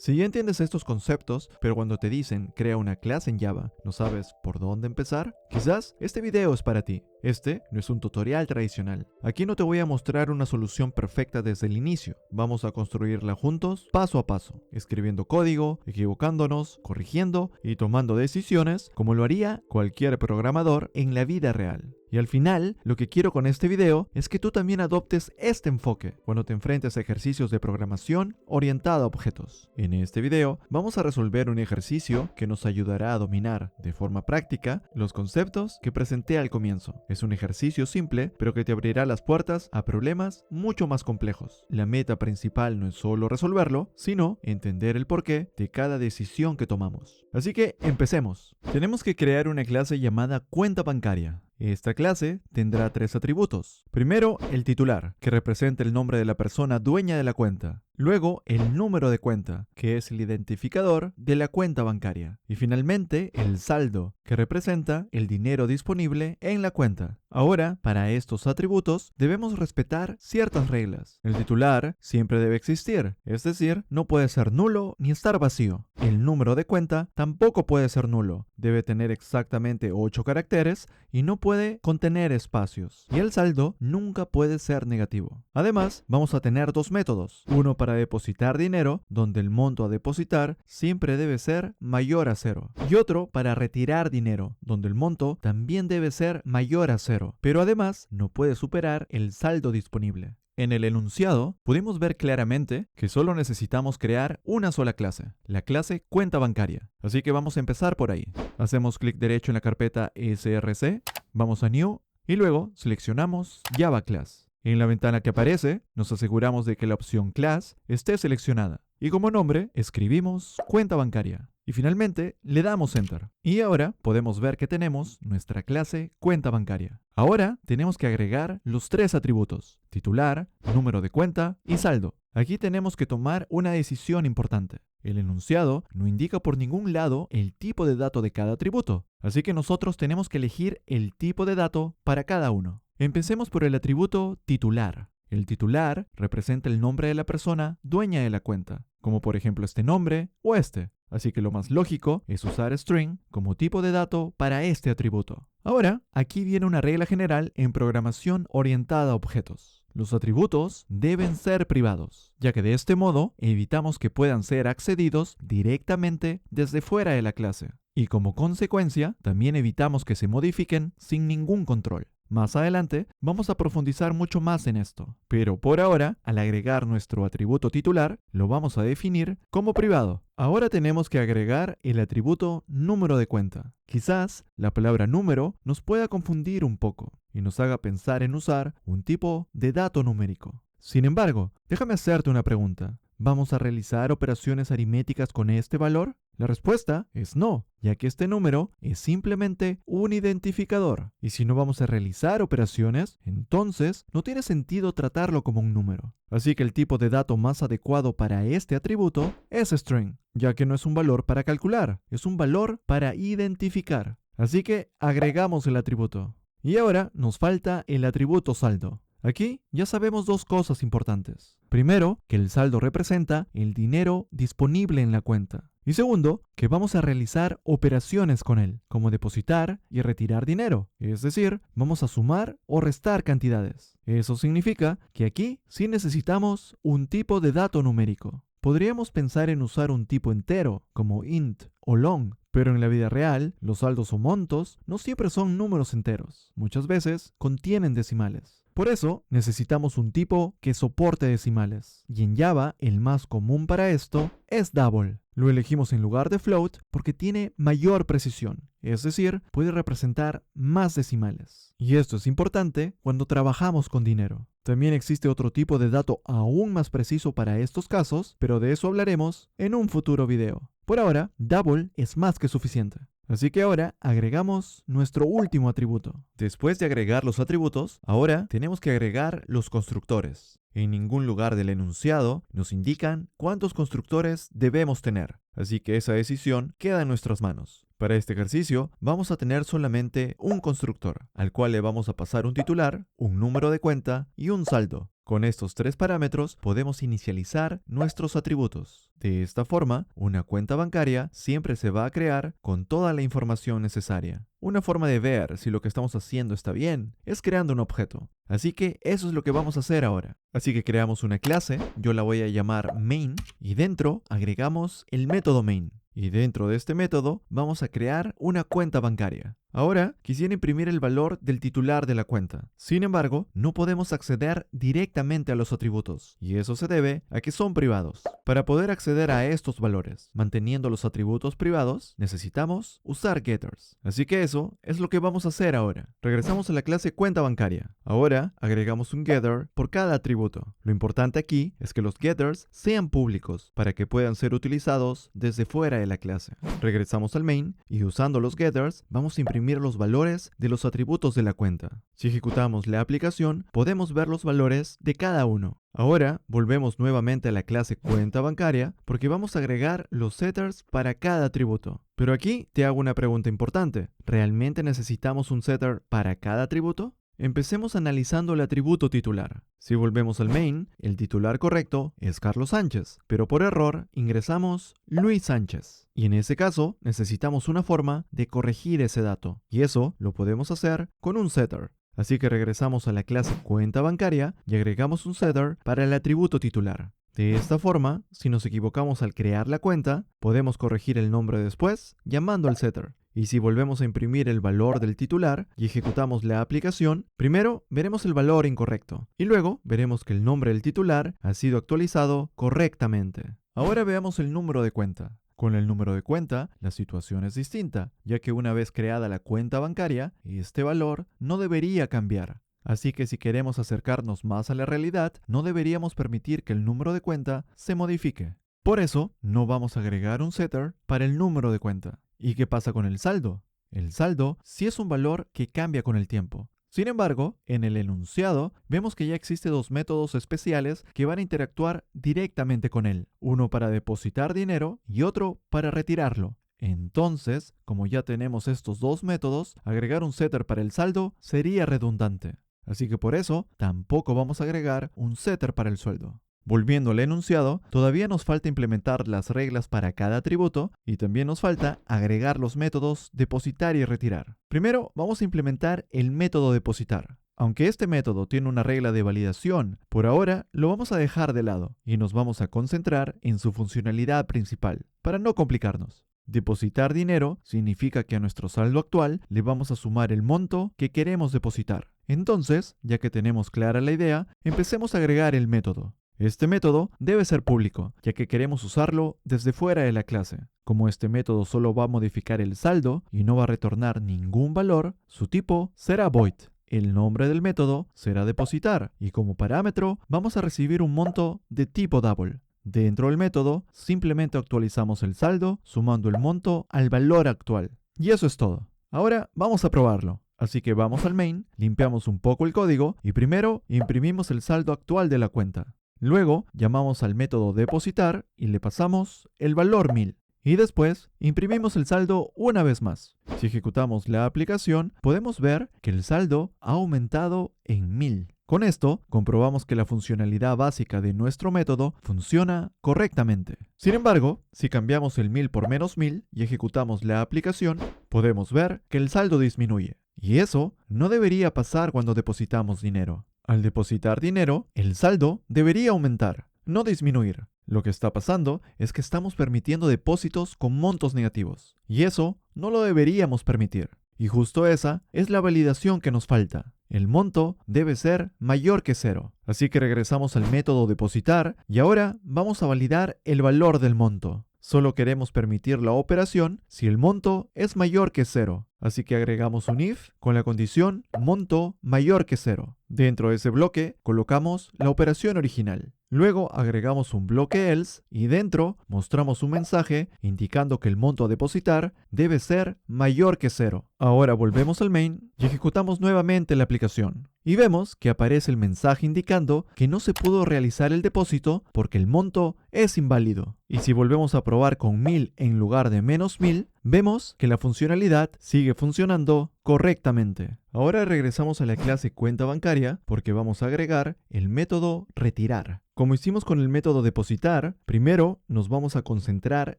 Si ya entiendes estos conceptos, pero cuando te dicen crea una clase en Java, no sabes por dónde empezar, quizás este video es para ti. Este no es un tutorial tradicional. Aquí no te voy a mostrar una solución perfecta desde el inicio. Vamos a construirla juntos, paso a paso, escribiendo código, equivocándonos, corrigiendo y tomando decisiones como lo haría cualquier programador en la vida real. Y al final, lo que quiero con este video es que tú también adoptes este enfoque cuando te enfrentes a ejercicios de programación orientada a objetos. En este video vamos a resolver un ejercicio que nos ayudará a dominar de forma práctica los conceptos que presenté al comienzo. Es un ejercicio simple, pero que te abrirá las puertas a problemas mucho más complejos. La meta principal no es solo resolverlo, sino entender el porqué de cada decisión que tomamos. Así que empecemos. Tenemos que crear una clase llamada cuenta bancaria. Esta clase tendrá 3 atributos. Primero, el titular, que representa el nombre de la persona dueña de la cuenta. Luego, el número de cuenta, que es el identificador de la cuenta bancaria. Y finalmente, el saldo, que representa el dinero disponible en la cuenta. Ahora, para estos atributos, debemos respetar ciertas reglas. El titular siempre debe existir, es decir, no puede ser nulo ni estar vacío. El número de cuenta tampoco puede ser nulo, debe tener exactamente 8 caracteres y no puede contener espacios. Y el saldo nunca puede ser negativo. Además, vamos a tener 2 métodos. Uno para depositar dinero, donde el monto a depositar siempre debe ser mayor a 0. Y otro para retirar dinero, donde el monto también debe ser mayor a 0. Pero además, no puede superar el saldo disponible. En el enunciado, pudimos ver claramente que solo necesitamos crear una sola clase, la clase cuenta bancaria. Así que vamos a empezar por ahí. Hacemos clic derecho en la carpeta src, vamos a New y luego seleccionamos Java Class. En la ventana que aparece, nos aseguramos de que la opción Class esté seleccionada. Y como nombre, escribimos cuenta bancaria. Y finalmente, le damos Enter. Y ahora podemos ver que tenemos nuestra clase cuenta bancaria. Ahora tenemos que agregar los 3 atributos: titular, número de cuenta y saldo. Aquí tenemos que tomar una decisión importante. El enunciado no indica por ningún lado el tipo de dato de cada atributo. Así que nosotros tenemos que elegir el tipo de dato para cada uno. Empecemos por el atributo titular. El titular representa el nombre de la persona dueña de la cuenta, como por ejemplo este nombre o este. Así que lo más lógico es usar string como tipo de dato para este atributo. Ahora, aquí viene una regla general en programación orientada a objetos. Los atributos deben ser privados, ya que de este modo evitamos que puedan ser accedidos directamente desde fuera de la clase. Y como consecuencia, también evitamos que se modifiquen sin ningún control. Más adelante vamos a profundizar mucho más en esto, pero por ahora, al agregar nuestro atributo titular, lo vamos a definir como privado. Ahora tenemos que agregar el atributo número de cuenta. Quizás la palabra número nos pueda confundir un poco y nos haga pensar en usar un tipo de dato numérico. Sin embargo, déjame hacerte una pregunta. ¿Vamos a realizar operaciones aritméticas con este valor? La respuesta es no, ya que este número es simplemente un identificador. Y si no vamos a realizar operaciones, entonces no tiene sentido tratarlo como un número. Así que el tipo de dato más adecuado para este atributo es string, ya que no es un valor para calcular, es un valor para identificar. Así que agregamos el atributo. Y ahora nos falta el atributo saldo. Aquí ya sabemos 2 cosas importantes. Primero, que el saldo representa el dinero disponible en la cuenta. Y segundo, que vamos a realizar operaciones con él, como depositar y retirar dinero. Es decir, vamos a sumar o restar cantidades. Eso significa que aquí sí necesitamos un tipo de dato numérico. Podríamos pensar en usar un tipo entero, como int o long, pero en la vida real, los saldos o montos no siempre son números enteros. Muchas veces contienen decimales. Por eso, necesitamos un tipo que soporte decimales. Y en Java, el más común para esto es double. Lo elegimos en lugar de float porque tiene mayor precisión, es decir, puede representar más decimales. Y esto es importante cuando trabajamos con dinero. También existe otro tipo de dato aún más preciso para estos casos, pero de eso hablaremos en un futuro video. Por ahora, double es más que suficiente. Así que ahora agregamos nuestro último atributo. Después de agregar los atributos, ahora tenemos que agregar los constructores. En ningún lugar del enunciado nos indican cuántos constructores debemos tener, así que esa decisión queda en nuestras manos. Para este ejercicio vamos a tener solamente un constructor, al cual le vamos a pasar un titular, un número de cuenta y un saldo. Con estos tres parámetros podemos inicializar nuestros atributos. De esta forma, una cuenta bancaria siempre se va a crear con toda la información necesaria. Una forma de ver si lo que estamos haciendo está bien es creando un objeto. Así que eso es lo que vamos a hacer ahora. Así que creamos una clase, yo la voy a llamar main, y dentro agregamos el método main. Y dentro de este método vamos a crear una cuenta bancaria. Ahora quisiera imprimir el valor del titular de la cuenta. Sin embargo, no podemos acceder directamente a los atributos, y eso se debe a que son privados. Para poder acceder a estos valores, manteniendo los atributos privados, necesitamos usar getters. Así que eso es lo que vamos a hacer ahora. Regresamos a la clase cuenta bancaria. Ahora agregamos un getter por cada atributo. Lo importante aquí es que los getters sean públicos para que puedan ser utilizados desde fuera de la clase. Regresamos al main y usando los getters vamos a imprimir los valores de los atributos de la cuenta. Si ejecutamos la aplicación, podemos ver los valores de cada uno. Ahora volvemos nuevamente a la clase cuenta bancaria porque vamos a agregar los setters para cada atributo. Pero aquí te hago una pregunta importante. ¿Realmente necesitamos un setter para cada atributo? Empecemos analizando el atributo titular. Si volvemos al main, el titular correcto es Carlos Sánchez, pero por error ingresamos Luis Sánchez. Y en ese caso necesitamos una forma de corregir ese dato, y eso lo podemos hacer con un setter. Así que regresamos a la clase cuenta bancaria y agregamos un setter para el atributo titular. De esta forma, si nos equivocamos al crear la cuenta, podemos corregir el nombre después llamando al setter. Y si volvemos a imprimir el valor del titular y ejecutamos la aplicación, primero veremos el valor incorrecto y luego veremos que el nombre del titular ha sido actualizado correctamente. Ahora veamos el número de cuenta. Con el número de cuenta, la situación es distinta, ya que una vez creada la cuenta bancaria, este valor no debería cambiar. Así que si queremos acercarnos más a la realidad, no deberíamos permitir que el número de cuenta se modifique. Por eso, no vamos a agregar un setter para el número de cuenta. ¿Y qué pasa con el saldo? El saldo sí es un valor que cambia con el tiempo. Sin embargo, en el enunciado vemos que ya existen dos métodos especiales que van a interactuar directamente con él. Uno para depositar dinero y otro para retirarlo. Entonces, como ya tenemos estos dos métodos, agregar un setter para el saldo sería redundante. Así que por eso, tampoco vamos a agregar un setter para el sueldo. Volviendo al enunciado, todavía nos falta implementar las reglas para cada atributo y también nos falta agregar los métodos depositar y retirar. Primero, vamos a implementar el método depositar. Aunque este método tiene una regla de validación, por ahora lo vamos a dejar de lado y nos vamos a concentrar en su funcionalidad principal, para no complicarnos. Depositar dinero significa que a nuestro saldo actual le vamos a sumar el monto que queremos depositar. Entonces, ya que tenemos clara la idea, empecemos a agregar el método. Este método debe ser público, ya que queremos usarlo desde fuera de la clase. Como este método solo va a modificar el saldo y no va a retornar ningún valor, su tipo será void. El nombre del método será depositar y como parámetro vamos a recibir un monto de tipo double. Dentro del método simplemente actualizamos el saldo sumando el monto al valor actual. Y eso es todo. Ahora vamos a probarlo. Así que vamos al main, limpiamos un poco el código y primero imprimimos el saldo actual de la cuenta. Luego llamamos al método depositar y le pasamos el valor 1000. Y después imprimimos el saldo una vez más. Si ejecutamos la aplicación, podemos ver que el saldo ha aumentado en 1000. Con esto, comprobamos que la funcionalidad básica de nuestro método funciona correctamente. Sin embargo, si cambiamos el 1000 por menos 1000 y ejecutamos la aplicación, podemos ver que el saldo disminuye. Y eso no debería pasar cuando depositamos dinero. Al depositar dinero, el saldo debería aumentar, no disminuir. Lo que está pasando es que estamos permitiendo depósitos con montos negativos. Y eso no lo deberíamos permitir. Y justo esa es la validación que nos falta. El monto debe ser mayor que 0. Así que regresamos al método depositar y ahora vamos a validar el valor del monto. Solo queremos permitir la operación si el monto es mayor que 0. Así que agregamos un if con la condición monto mayor que 0. Dentro de ese bloque colocamos la operación original. Luego agregamos un bloque else y dentro mostramos un mensaje indicando que el monto a depositar debe ser mayor que 0. Ahora volvemos al main y ejecutamos nuevamente la aplicación. Y vemos que aparece el mensaje indicando que no se pudo realizar el depósito porque el monto es inválido. Y si volvemos a probar con 1000 en lugar de -1000, vemos que la funcionalidad sigue funcionando correctamente. Ahora regresamos a la clase cuenta bancaria porque vamos a agregar el método retirar. Como hicimos con el método depositar, primero nos vamos a concentrar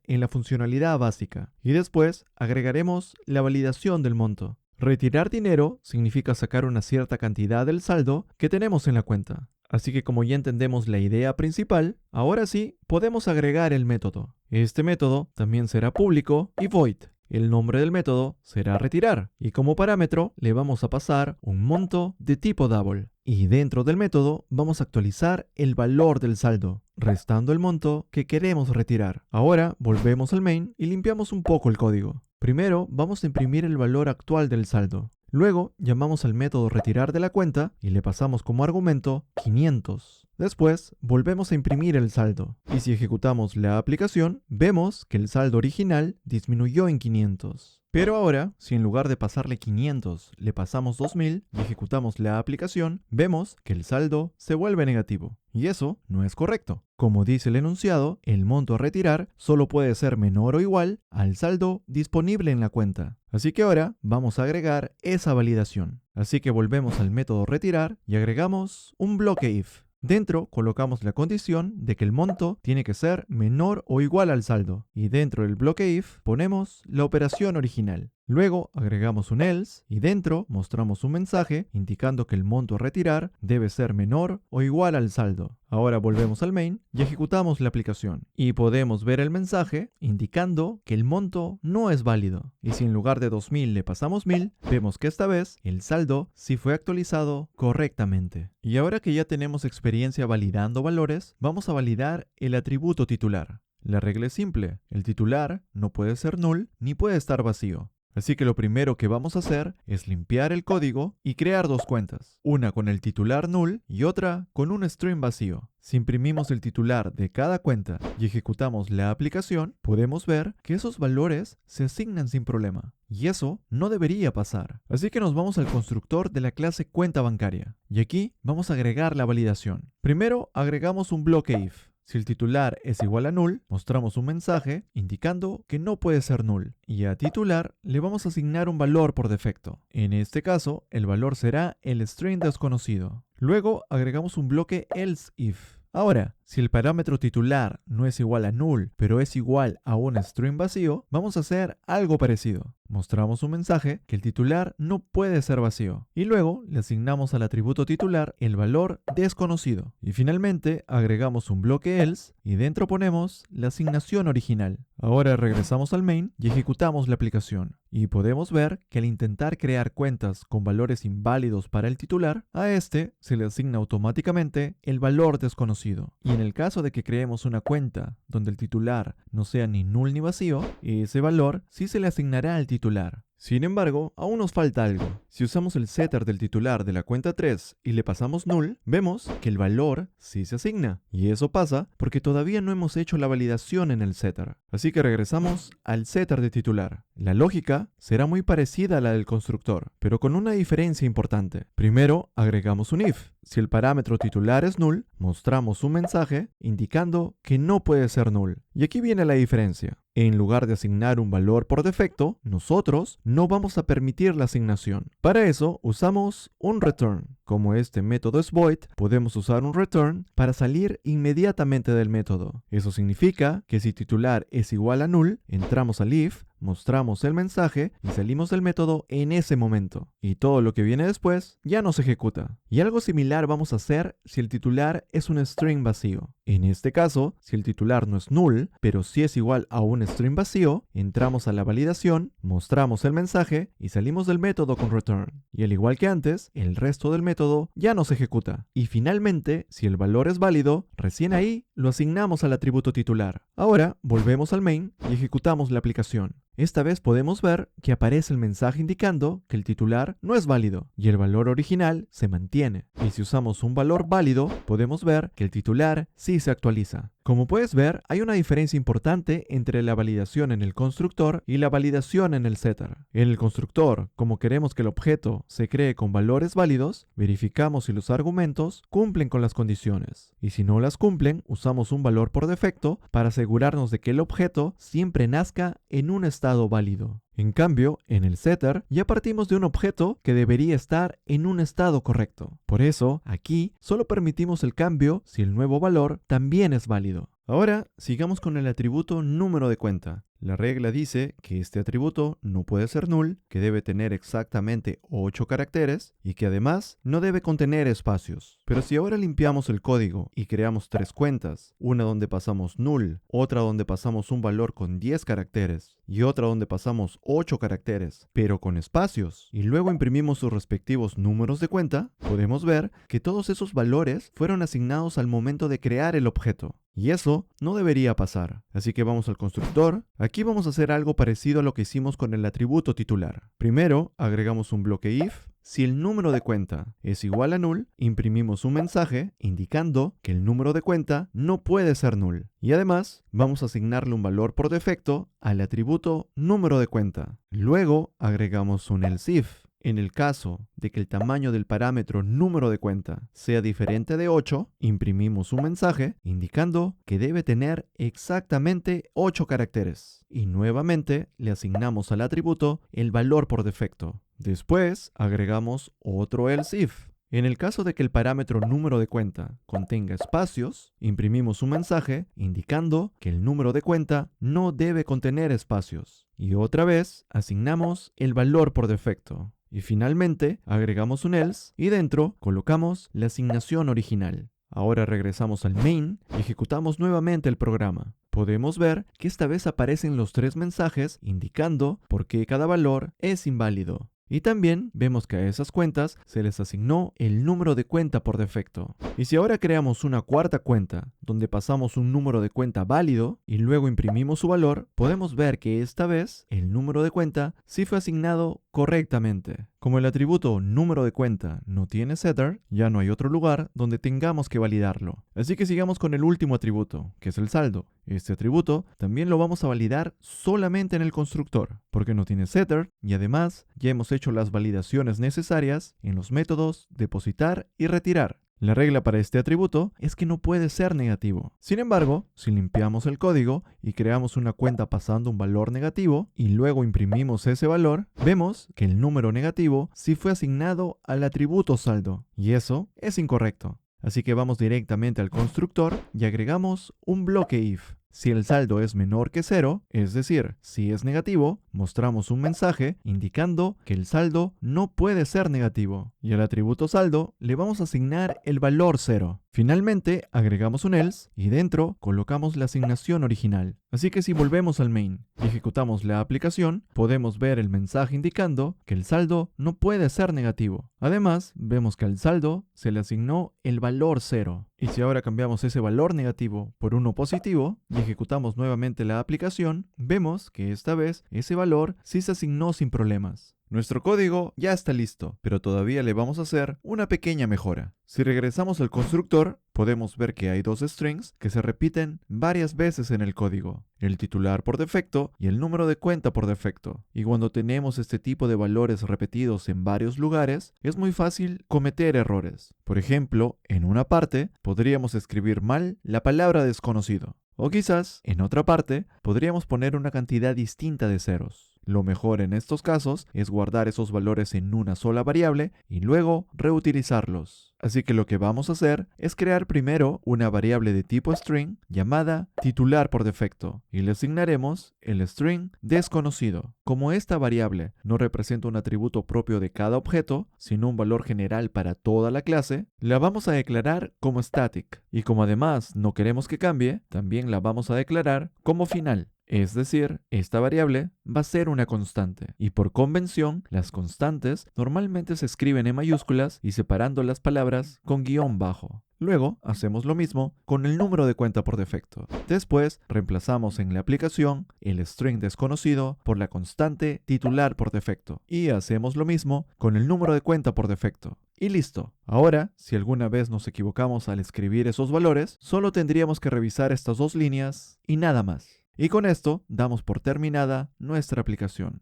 en la funcionalidad básica y después agregaremos la validación del monto. Retirar dinero significa sacar una cierta cantidad del saldo que tenemos en la cuenta. Así que como ya entendemos la idea principal, ahora sí podemos agregar el método. Este método también será público y void. El nombre del método será retirar y como parámetro le vamos a pasar un monto de tipo double. Y dentro del método vamos a actualizar el valor del saldo, restando el monto que queremos retirar. Ahora volvemos al main y limpiamos un poco el código. Primero vamos a imprimir el valor actual del saldo. Luego llamamos al método retirar de la cuenta y le pasamos como argumento 500. Después volvemos a imprimir el saldo. Y si ejecutamos la aplicación, vemos que el saldo original disminuyó en 500. Pero ahora, si en lugar de pasarle 500 le pasamos 2000 y ejecutamos la aplicación, vemos que el saldo se vuelve negativo. Y eso no es correcto. Como dice el enunciado, el monto a retirar solo puede ser menor o igual al saldo disponible en la cuenta. Así que ahora vamos a agregar esa validación. Así que volvemos al método retirar y agregamos un bloque if. Dentro colocamos la condición de que el monto tiene que ser menor o igual al saldo. Y dentro del bloque if ponemos la operación original. Luego agregamos un else y dentro mostramos un mensaje indicando que el monto a retirar debe ser menor o igual al saldo. Ahora volvemos al main y ejecutamos la aplicación. Y podemos ver el mensaje indicando que el monto no es válido. Y si en lugar de 2000 le pasamos 1000, vemos que esta vez el saldo sí fue actualizado correctamente. Y ahora que ya tenemos experiencia validando valores, vamos a validar el atributo titular. La regla es simple, el titular no puede ser null ni puede estar vacío. Así que lo primero que vamos a hacer es limpiar el código y crear dos cuentas, una con el titular null y otra con un string vacío. Si imprimimos el titular de cada cuenta y ejecutamos la aplicación, podemos ver que esos valores se asignan sin problema. Y eso no debería pasar. Así que nos vamos al constructor de la clase cuenta bancaria. Y aquí vamos a agregar la validación. Primero agregamos un bloque if. Si el titular es igual a null, mostramos un mensaje indicando que no puede ser null. Y a titular le vamos a asignar un valor por defecto. En este caso, el valor será el string desconocido. Luego agregamos un bloque else if. Ahora, si el parámetro titular no es igual a null, pero es igual a un string vacío, vamos a hacer algo parecido. Mostramos un mensaje que el titular no puede ser vacío. Y luego le asignamos al atributo titular el valor desconocido. Y finalmente agregamos un bloque else y dentro ponemos la asignación original. Ahora regresamos al main y ejecutamos la aplicación. Y podemos ver que al intentar crear cuentas con valores inválidos para el titular, a este se le asigna automáticamente el valor desconocido. Y en el caso de que creemos una cuenta donde el titular no sea ni null ni vacío, ese valor sí se le asignará al titular. Sin embargo, aún nos falta algo. Si usamos el setter del titular de la cuenta 3 y le pasamos null, vemos que el valor sí se asigna. Y eso pasa porque todavía no hemos hecho la validación en el setter. Así que regresamos al setter de titular. La lógica será muy parecida a la del constructor, pero con una diferencia importante. Primero, agregamos un if. Si el parámetro titular es null, mostramos un mensaje indicando que no puede ser null. Y aquí viene la diferencia. En lugar de asignar un valor por defecto, nosotros no vamos a permitir la asignación. Para eso usamos un return. Como este método es void, podemos usar un return para salir inmediatamente del método. Eso significa que si titular es igual a null, entramos al if, mostramos el mensaje y salimos del método en ese momento. Y todo lo que viene después ya no se ejecuta. Y algo similar vamos a hacer si el titular es un string vacío. En este caso, si el titular no es null, pero sí es igual a un string vacío, entramos a la validación, mostramos el mensaje y salimos del método con return. Y al igual que antes, el resto del método ya no se ejecuta. Y finalmente, si el valor es válido, recién ahí lo asignamos al atributo titular. Ahora volvemos al main y ejecutamos la aplicación. Esta vez podemos ver que aparece el mensaje indicando que el titular no es válido y el valor original se mantiene. Y si usamos un valor válido, podemos ver que el titular sí se actualiza. Como puedes ver, hay una diferencia importante entre la validación en el constructor y la validación en el setter. En el constructor, como queremos que el objeto se cree con valores válidos, verificamos si los argumentos cumplen con las condiciones. Y si no las cumplen, usamos un valor por defecto para asegurarnos de que el objeto siempre nazca en un estado válido. En cambio, en el setter ya partimos de un objeto que debería estar en un estado correcto. Por eso, aquí solo permitimos el cambio si el nuevo valor también es válido. Ahora, sigamos con el atributo número de cuenta. La regla dice que este atributo no puede ser null, que debe tener exactamente 8 caracteres y que además no debe contener espacios. Pero si ahora limpiamos el código y creamos 3 cuentas, una donde pasamos null, otra donde pasamos un valor con 10 caracteres y otra donde pasamos 8 caracteres, pero con espacios, y luego imprimimos sus respectivos números de cuenta, podemos ver que todos esos valores fueron asignados al momento de crear el objeto. Y eso no debería pasar. Así que vamos al constructor. Aquí vamos a hacer algo parecido a lo que hicimos con el atributo titular. Primero, agregamos un bloque if. Si el número de cuenta es igual a null, imprimimos un mensaje indicando que el número de cuenta no puede ser null. Y además, vamos a asignarle un valor por defecto al atributo número de cuenta. Luego, agregamos un else if. En el caso de que el tamaño del parámetro número de cuenta sea diferente de 8, imprimimos un mensaje indicando que debe tener exactamente 8 caracteres. Y nuevamente le asignamos al atributo el valor por defecto. Después agregamos otro else if. En el caso de que el parámetro número de cuenta contenga espacios, imprimimos un mensaje indicando que el número de cuenta no debe contener espacios. Y otra vez asignamos el valor por defecto. Y finalmente agregamos un else y dentro colocamos la asignación original. Ahora regresamos al main y ejecutamos nuevamente el programa. Podemos ver que esta vez aparecen los 3 mensajes indicando por qué cada valor es inválido. Y también vemos que a esas cuentas se les asignó el número de cuenta por defecto. Y si ahora creamos una cuarta cuenta, donde pasamos un número de cuenta válido y luego imprimimos su valor, podemos ver que esta vez el número de cuenta sí fue asignado correctamente. Como el atributo número de cuenta no tiene setter, ya no hay otro lugar donde tengamos que validarlo. Así que sigamos con el último atributo, que es el saldo. Este atributo también lo vamos a validar solamente en el constructor, porque no tiene setter y además ya hemos hecho las validaciones necesarias en los métodos depositar y retirar. La regla para este atributo es que no puede ser negativo. Sin embargo, si limpiamos el código y creamos una cuenta pasando un valor negativo y luego imprimimos ese valor, vemos que el número negativo sí fue asignado al atributo saldo, y eso es incorrecto. Así que vamos directamente al constructor y agregamos un bloque if. Si el saldo es menor que 0, es decir, si es negativo, mostramos un mensaje indicando que el saldo no puede ser negativo. Y al atributo saldo le vamos a asignar el valor 0. Finalmente, agregamos un else y dentro colocamos la asignación original. Así que si volvemos al main y ejecutamos la aplicación, podemos ver el mensaje indicando que el saldo no puede ser negativo. Además, vemos que al saldo se le asignó el valor 0. Y si ahora cambiamos ese valor negativo por uno positivo y ejecutamos nuevamente la aplicación, vemos que esta vez ese valor sí se asignó sin problemas. Nuestro código ya está listo, pero todavía le vamos a hacer una pequeña mejora. Si regresamos al constructor, podemos ver que hay 2 strings que se repiten varias veces en el código. El titular por defecto y el número de cuenta por defecto. Y cuando tenemos este tipo de valores repetidos en varios lugares, es muy fácil cometer errores. Por ejemplo, en una parte podríamos escribir mal la palabra desconocido. O quizás, en otra parte, podríamos poner una cantidad distinta de ceros. Lo mejor en estos casos es guardar esos valores en una sola variable y luego reutilizarlos. Así que lo que vamos a hacer es crear primero una variable de tipo string llamada titular por defecto y le asignaremos el string desconocido. Como esta variable no representa un atributo propio de cada objeto, sino un valor general para toda la clase, la vamos a declarar como static. Y como además no queremos que cambie, también la vamos a declarar como final. Es decir, esta variable va a ser una constante. Y por convención, las constantes normalmente se escriben en mayúsculas y separando las palabras con guión bajo. Luego, hacemos lo mismo con el número de cuenta por defecto. Después, reemplazamos en la aplicación el string desconocido por la constante titular por defecto. Y hacemos lo mismo con el número de cuenta por defecto. Y listo. Ahora, si alguna vez nos equivocamos al escribir esos valores, solo tendríamos que revisar estas dos líneas y nada más. Y con esto damos por terminada nuestra aplicación.